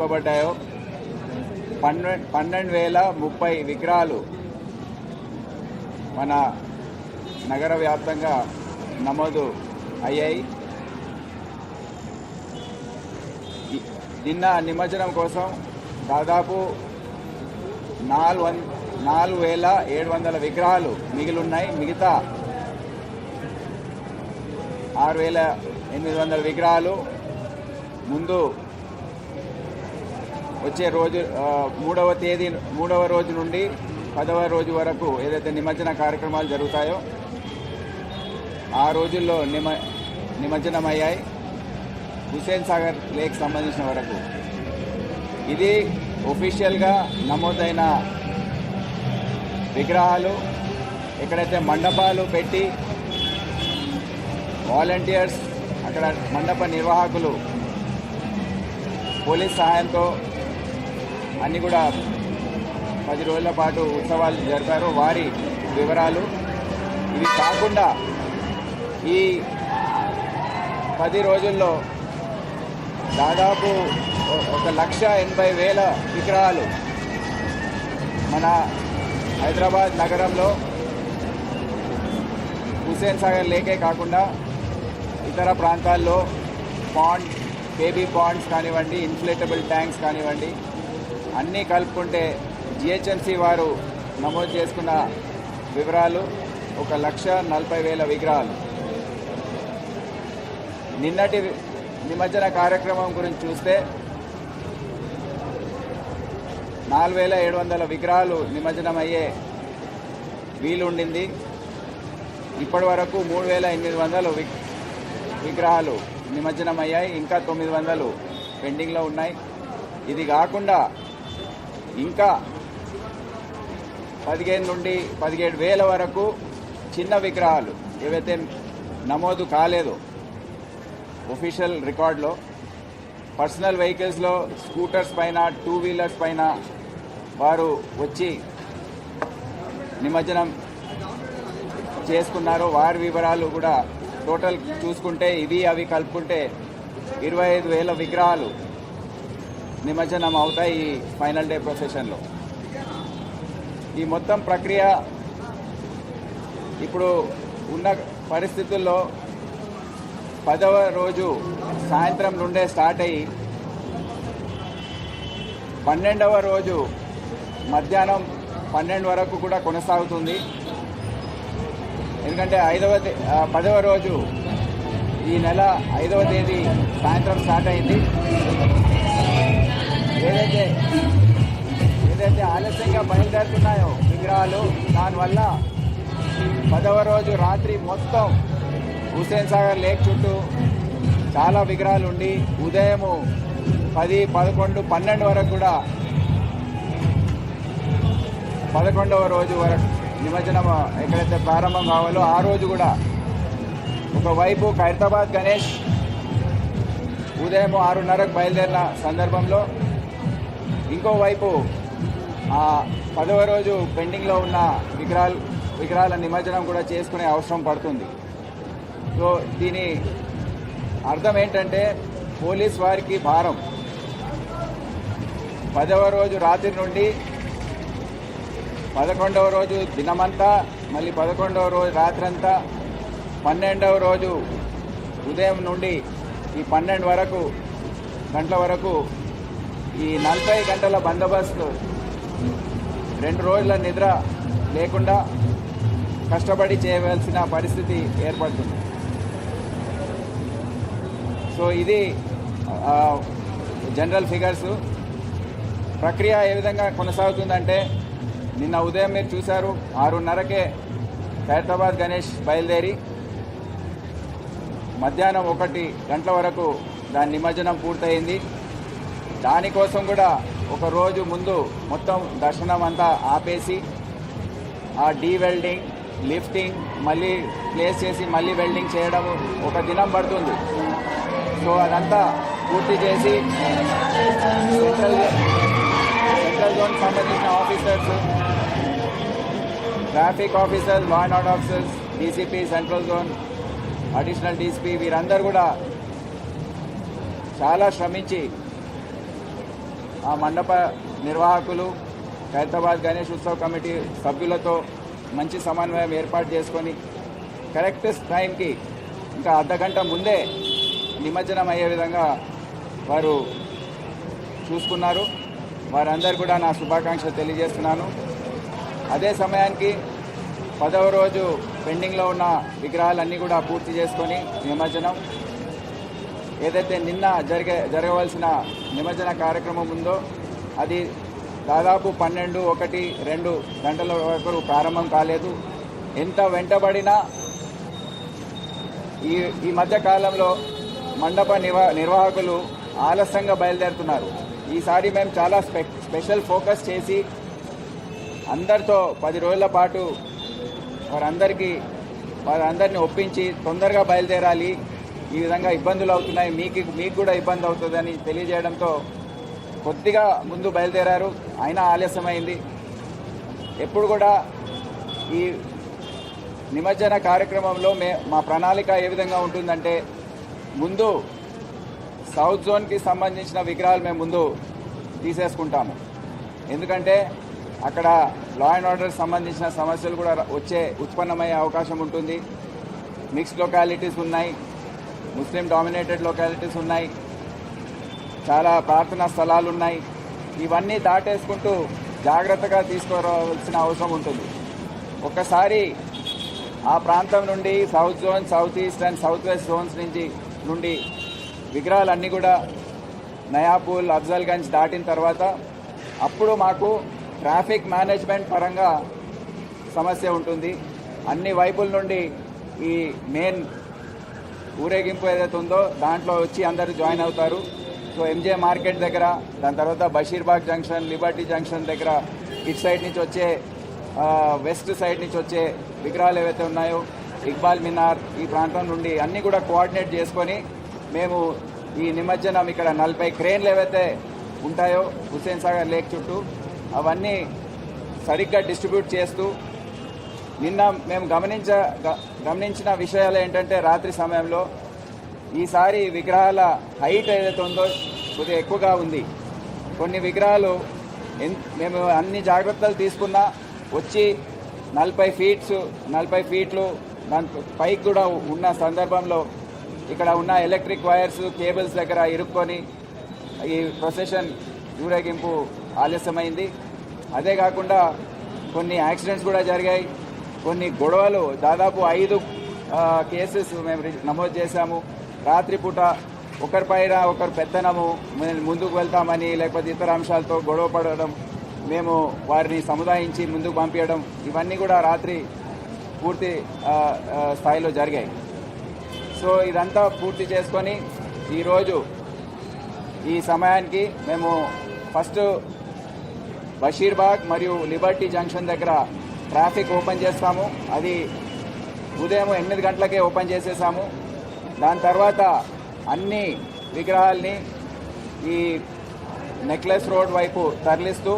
ఇవ్వబడ్డాయో 12,030 విగ్రహాలు మన నగర వ్యాప్తంగా నమోదు అయ్యాయి. నిన్న నిమజ్జనం కోసం దాదాపు 4,700 విగ్రహాలు మిగిలిన్నాయి. మిగతా 6,800 విగ్రహాలు ముందు వచ్చే రోజు 3వ రోజు నుండి 10వ రోజు వరకు ఏదైతే నిమజ్జన కార్యక్రమాలు జరుగుతాయో ఆ రోజుల్లో నిమజ్జనం అయ్యాయి. హుస్సేన్ సాగర్ లేక్ సంబంధించిన వరకు ఇది ఒఫీషియల్గా నమోదైన విగ్రహాలు. ఎక్కడైతే మండపాలు పెట్టి వాలంటీర్స్, అక్కడ మండప నిర్వాహకులు పోలీస్ సహాయంతో అన్నీ కూడా 10 రోజుల పాటు ఉత్సవాలు జరిపారు, వారి వివరాలు. ఇవి కాకుండా ఈ 10 రోజుల్లో దాదాపు 1,80,000 విగ్రహాలు మన హైదరాబాద్ నగరంలో హుస్సేన్ సాగర్ లేకే కాకుండా ఇతర ప్రాంతాల్లో బేబీ పాండ్స్ కానివ్వండి, ఇన్ఫ్లేటబుల్ ట్యాంక్స్ కానివ్వండి, అన్నీ కలుపుకుంటే జిహెచ్ఎంసీ వారు నమోదు చేసుకున్న వివరాలు 1,40,000 విగ్రహాలు. నిన్నటి నిమజ్జన కార్యక్రమం గురించి చూస్తే 4,700 విగ్రహాలు నిమజ్జనం అయ్యే వీలుండింది. ఇప్పటి వరకు 3,800 విగ్రహాలు నిమజ్జనం అయ్యాయి. ఇంకా 900 పెండింగ్లో ఉన్నాయి. ఇది కాకుండా ఇంకా 15 నుండి 17,000 వరకు చిన్న విగ్రహాలు ఏవైతే నమోదు కాలేదో ఒఫీషియల్ రికార్డులో, పర్సనల్ వెహికల్స్లో స్కూటర్స్ పైన, 2 వీలర్స్ పైన వారు వచ్చి నిమజ్జనం చేసుకున్నారు. వారి వివరాలు కూడా టోటల్ చూసుకుంటే ఇవి అవి కలుపుకుంటే 25,000 విగ్రహాలు నిమజ్జనం అవుతాయి ఈ ఫైనల్ డే ప్రొసెషన్లో. ఈ మొత్తం ప్రక్రియ ఇప్పుడు ఉన్న పరిస్థితుల్లో 10వ రోజు సాయంత్రం నుండే స్టార్ట్ అయ్యి 12వ రోజు మధ్యాహ్నం 12 వరకు కూడా కొనసాగుతుంది. ఎందుకంటే 10వ రోజు ఈ నెల 5వ తేదీ సాయంత్రం స్టార్ట్ అయింది. ఏదైతే ఆలస్యంగా బయలుదేరుతున్నాయో విగ్రహాలు, దానివల్ల 10వ రోజు రాత్రి మొత్తం హుస్సేన్ సాగర్ లేక్ చుట్టూ చాలా విగ్రహాలు ఉండి ఉదయం 10, 11, 12 వరకు కూడా 11వ రోజు వరకు నిమజ్జనం ఎక్కడైతే ప్రారంభం కావాలో ఆ రోజు కూడా ఒకవైపు ఖైరతాబాద్ గణేష్ ఉదయం 6:30కు బయలుదేరిన సందర్భంలో ఇంకోవైపు 10వ రోజు పెండింగ్లో ఉన్న విగ్రహాల నిమజ్జనం కూడా చేసుకునే అవసరం పడుతుంది. సో దీని అర్థం ఏంటంటే పోలీస్ వారికి భారం 10వ రోజు రాత్రి నుండి 11వ రోజు దినమంతా, మళ్ళీ 11వ రోజు రాత్రంతా, 12వ రోజు ఉదయం నుండి ఈ 12 గంటల వరకు ఈ 40 గంటల బందోబస్తు 2 రోజుల నిద్ర లేకుండా కష్టపడి చేయవలసిన పరిస్థితి ఏర్పడుతుంది. సో ఇది జనరల్ ఫిగర్స్. ప్రక్రియ ఏ విధంగా కొనసాగుతుందంటే నిన్న ఉదయం మీరు చూశారు 6:30కే ఖైరతాబాద్ గణేష్ బయలుదేరి మధ్యాహ్నం 1 గంటల వరకు దాని నిమజ్జనం పూర్తయింది. దానికోసం కూడా ఒక రోజు ముందు మొత్తం దర్శనం అంతా ఆపేసి ఆ వెల్డింగ్, లిఫ్టింగ్, మళ్ళీ ప్లేస్ చేసి మళ్ళీ వెల్డింగ్ చేయడం ఒక దినం పడుతుంది. సో అదంతా పూర్తి చేసి సెంట్రల్ జోన్ సంబంధించిన officers, traffic officers, law and order officers, DCP, central zone, additional DCP వీరందరూ కూడా చాలా శ్రమించి ఆ మండప నిర్వాహకులు ఖైరతాబాద్ గణేష్ ఉత్సవ్ కమిటీ సభ్యులతో మంచి సమన్వయం ఏర్పాటు చేసుకొని కరెక్ట్ టైంకి ఇంకా అర్ధగంట ముందే నిమజ్జనం అయ్యే విధంగా వారు చూసుకున్నారు. వారందరూ కూడా నా శుభాకాంక్షలు తెలియజేస్తున్నాను. అదే సమయానికి 10వ రోజు పెండింగ్లో ఉన్న విగ్రహాలన్నీ కూడా పూర్తి చేసుకొని నిమజ్జనం ఏదైతే నిన్న జరగవలసిన నిమజ్జన కార్యక్రమం ఉందో అది దాదాపు 12, 1, 2 గంటల వరకు ప్రారంభం కాలేదు. ఎంత వెంటబడినా ఈ మధ్య కాలంలో మండప నిర్వాహకులు ఆలస్యంగా బయలుదేరుతున్నారు. ఈసారి మేము చాలా స్పెషల్ ఫోకస్ చేసి అందరితో 10 రోజుల పాటు వారందరినీ ఒప్పించి తొందరగా బయలుదేరాలి, ఈ విధంగా ఇబ్బందులు అవుతున్నాయి, మీకు కూడా ఇబ్బంది అవుతుందని తెలియజేయడంతో కొద్దిగా ముందు బయలుదేరారు. అయినా ఆలస్యమైంది. ఎప్పుడు కూడా ఈ నిమజ్జన కార్యక్రమంలో మా ప్రణాళిక ఏ విధంగా ఉంటుందంటే ముందు సౌత్ జోన్కి సంబంధించిన విగ్రహాలు మేము ముందు తీసేసుకుంటాము. ఎందుకంటే అక్కడ లా అండ్ ఆర్డర్ సంబంధించిన సమస్యలు కూడా ఉత్పన్నమయ్యే అవకాశం ఉంటుంది. మిక్స్డ్ లొకాలిటీస్ ఉన్నాయి, ముస్లిం డామినేటెడ్ లొకాలిటీస్ ఉన్నాయి, చాలా ప్రార్థనా స్థలాలు ఉన్నాయి. ఇవన్నీ దాటేసుకుంటూ జాగ్రత్తగా తీసుకోవాల్సిన అవసరం ఉంటుంది. ఒక్కసారి ఆ ప్రాంతం నుండి south zone, south east and south west zones నుండి విగ్రహాలన్నీ కూడా నయాపూల్, అఫ్జల్గంజ్ దాటిన తర్వాత అప్పుడు మాకు ట్రాఫిక్ మేనేజ్మెంట్ పరంగా సమస్య ఉంటుంది. అన్ని వైపుల నుండి ఈ మెయిన్ ఊరేగింపు ఏదైతే ఉందో దాంట్లో వచ్చి అందరూ జాయిన్ అవుతారు. సో ఎంజే మార్కెట్ దగ్గర, దాని తర్వాత బషీర్బాగ్ జంక్షన్, లిబర్టీ జంక్షన్ దగ్గర ఇటు సైడ్ నుంచి వచ్చే వెస్ట్ సైడ్ నుంచి వచ్చే విగ్రహాలు ఏవైతే ఉన్నాయో ఇక్బాల్ మినార్ ఈ ప్రాంతం నుండి అన్నీ కూడా కోఆర్డినేట్ చేసుకొని మేము ఈ నిమజ్జనం ఇక్కడ 40 క్రేన్లు ఏవైతే ఉంటాయో హుస్సేన్ సాగర్ లేక్ చుట్టూ అవన్నీ సరిగ్గా డిస్ట్రిబ్యూట్ చేస్తూ నిన్న మేము గమనించిన విషయాలు ఏంటంటే రాత్రి సమయంలో ఈసారి విగ్రహాల హైట్ ఏదైతే ఉందో కొద్దిగా ఎక్కువగా ఉంది. కొన్ని విగ్రహాలు మేము అన్ని జాగ్రత్తలు తీసుకున్నా వచ్చి 40 ఫీట్లు దాని పైకి కూడా ఉన్న సందర్భంలో ఇక్కడ ఉన్న ఎలక్ట్రిక్ వైర్స్, కేబుల్స్ దగ్గర ఇరుక్కొని ఈ ప్రొసెషన్ ఊరేగింపు ఆలస్యమైంది. అదే కాకుండా కొన్ని యాక్సిడెంట్స్ కూడా జరిగాయి. కొన్ని గొడవలు, దాదాపు 5 కేసెస్ మేము నమోదు చేశాము. రాత్రిపూట ఒకరిపైన ఒకరు పెత్తనము, ముందుకు వెళ్తామని లేకపోతే ఇతర అంశాలతో గొడవ పడడం, మేము వారిని సముదాయించి ముందుకు పంపించడం, ఇవన్నీ కూడా రాత్రి పూర్తి స్థాయిలో జరిగాయి. సో ఇదంతా పూర్తి చేసుకొని ఈరోజు ఈ సమయానికి మేము ఫస్ట్ బషీర్బాగ్ మరియు లిబర్టీ జంక్షన్ దగ్గర ట్రాఫిక్ ఓపెన్ చేస్తాము. అది ఉదయం 8 గంటలకే ఓపెన్ చేసేసాము. దాని తర్వాత అన్ని విగ్రహాల్ని ఈ నెక్లెస్ రోడ్ వైపు తరలిస్తూ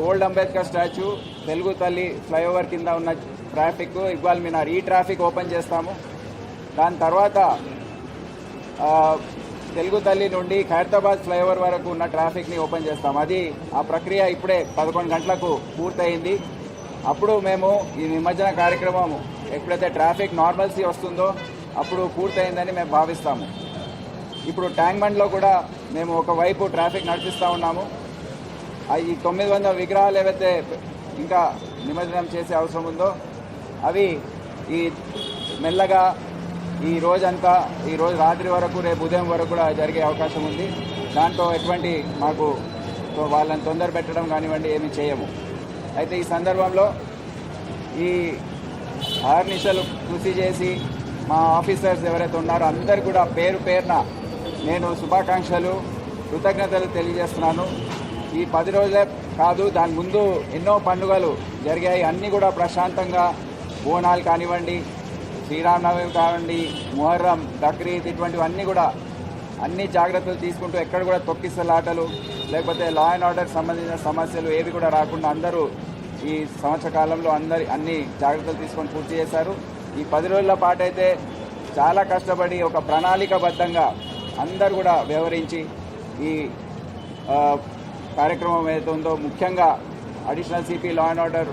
ఓల్డ్ అంబేద్కర్ స్టాచ్యూ, తెలుగు తల్లి ఫ్లైఓవర్ కింద ఉన్న ట్రాఫిక్, ఇక్బాల్ మినార్ ఈ ట్రాఫిక్ ఓపెన్ చేస్తాము. దాని తర్వాత తెలుగు తల్లి నుండి ఖైరతాబాద్ ఫ్లైఓవర్ వరకు ఉన్న ట్రాఫిక్ని ఓపెన్ చేస్తాము. ఆ ప్రక్రియ ఇప్పుడే 11 గంటలకు పూర్తయింది. అప్పుడు మేము ఈ నిమజ్జన కార్యక్రమం ఎప్పుడైతే ట్రాఫిక్ నార్మల్సీ వస్తుందో అప్పుడు పూర్తయిందని మేము భావిస్తాము. ఇప్పుడు ట్యాంక్ బండ్లో కూడా మేము ఒకవైపు ట్రాఫిక్ నడిపిస్తూ ఉన్నాము. ఈ 900 విగ్రహాలు ఏవైతే ఇంకా నిమజ్జనం చేసే అవసరం ఉందో అవి ఈ మెల్లగా ఈ రోజంతా, ఈ రోజు రాత్రి వరకు, రేపు ఉదయం వరకు కూడా జరిగే అవకాశం ఉంది. దాంట్లో ఎటువంటి మాకు వాళ్ళని తొందర పెట్టడం కానివ్వండి ఏమీ చేయము. అయితే ఈ సందర్భంలో ఈ అహర్నిశలు కృషి చేసి మా ఆఫీసర్స్ ఎవరైతే ఉన్నారో అందరు కూడా పేరు పేరున నేను శుభాకాంక్షలు, కృతజ్ఞతలు తెలియజేస్తున్నాను. ఈ 10 రోజులే కాదు, దాని ముందు ఎన్నో పండుగలు జరిగాయి. అన్నీ కూడా ప్రశాంతంగా, బోనాలు కానివ్వండి, శ్రీరామనవమి కానివ్వండి, ముహర్రం, బక్రీద్ ఇటువంటివన్నీ కూడా అన్ని జాగ్రత్తలు తీసుకుంటూ ఎక్కడ కూడా తొక్కిసలాటలు లేకపోతే లా అండ్ ఆర్డర్ సంబంధించిన సమస్యలు ఏవి కూడా రాకుండా అందరూ ఈ సంవత్సర కాలంలో అన్ని జాగ్రత్తలు తీసుకొని పూర్తి చేశారు. ఈ 10 రోజుల పాటు అయితే చాలా కష్టపడి ఒక ప్రణాళికబద్ధంగా అందరూ కూడా వ్యవహరించి ఈ కార్యక్రమం ఏదైతే ఉందో ముఖ్యంగా additional CP law and order